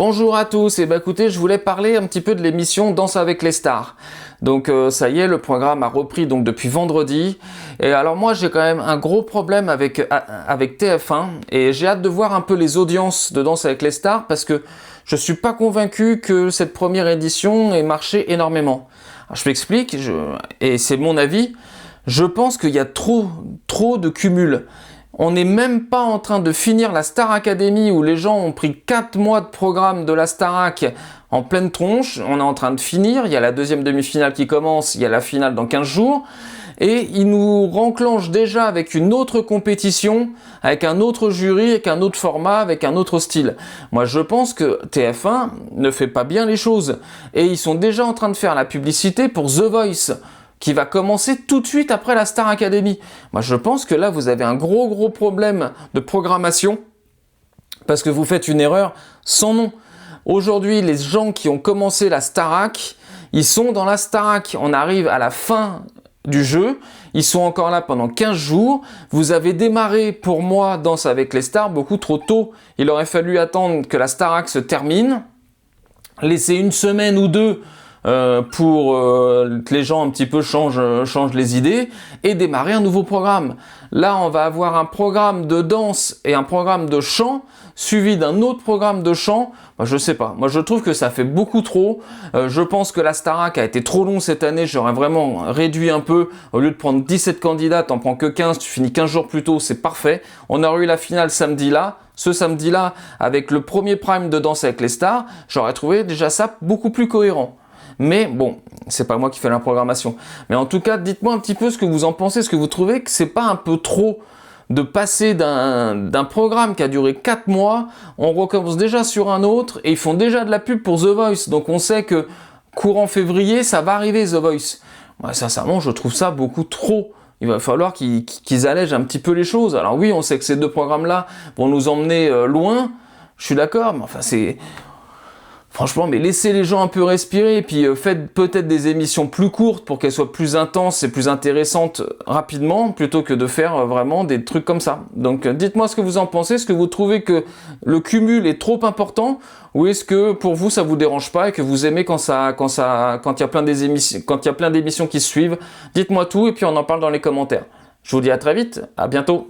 Bonjour à tous, et écoutez, je voulais parler un petit peu de l'émission Danse avec les stars. Donc ça y est, le programme a repris donc depuis vendredi. Et alors moi j'ai quand même un gros problème avec TF1 et j'ai hâte de voir un peu les audiences de Danse avec les stars parce que je suis pas convaincu que cette première édition ait marché énormément. Alors, je m'explique, et c'est mon avis, je pense qu'il y a trop de cumul. On n'est même pas en train de finir la Star Academy où les gens ont pris 4 mois de programme de la Starac en pleine tronche. On est en train de finir, il y a la deuxième demi-finale qui commence, il y a la finale dans 15 jours. Et ils nous renclenchent déjà avec une autre compétition, avec un autre jury, avec un autre format, avec un autre style. Moi je pense que TF1 ne fait pas bien les choses. Et ils sont déjà en train de faire la publicité pour The Voice, qui va commencer tout de suite après la Star Academy. Moi, je pense que là, vous avez un gros problème de programmation parce que vous faites une erreur sans nom. Aujourd'hui, les gens qui ont commencé la Starac, ils sont dans la Starac. On arrive à la fin du jeu. Ils sont encore là pendant 15 jours. Vous avez démarré, pour moi, Danse avec les stars beaucoup trop tôt. Il aurait fallu attendre que la Starac se termine, laisser une semaine ou deux pour que les gens un petit peu changent les idées et démarrer un nouveau programme. Là, on va avoir un programme de danse et un programme de chant suivi d'un autre programme de chant. Moi, je sais pas. Moi, je trouve que ça fait beaucoup trop. Je pense que la Starac a été trop long cette année. J'aurais vraiment réduit un peu. Au lieu de prendre 17 candidats, t'en prends que 15. Tu finis 15 jours plus tôt. C'est parfait. On aurait eu la finale ce samedi-là, avec le premier prime de Danse avec les stars. J'aurais trouvé déjà ça beaucoup plus cohérent. Mais bon, c'est pas moi qui fais la programmation. Mais en tout cas, dites-moi un petit peu ce que vous en pensez. Est-ce que vous trouvez que c'est pas un peu trop de passer d'un programme qui a duré 4 mois, on recommence déjà sur un autre et ils font déjà de la pub pour The Voice. Donc on sait que courant février, ça va arriver The Voice. Ouais, sincèrement, je trouve ça beaucoup trop. Il va falloir qu'ils allègent un petit peu les choses. Alors oui, on sait que ces deux programmes-là vont nous emmener loin. Je suis d'accord, mais enfin c'est... Franchement, mais laissez les gens un peu respirer et puis faites peut-être des émissions plus courtes pour qu'elles soient plus intenses et plus intéressantes rapidement plutôt que de faire vraiment des trucs comme ça. Donc dites-moi ce que vous en pensez. Est-ce que vous trouvez que le cumul est trop important ou est-ce que pour vous ça vous dérange pas et que vous aimez quand il y a plein d'émissions qui se suivent? Dites-moi tout et puis on en parle dans les commentaires. Je vous dis à très vite, à bientôt.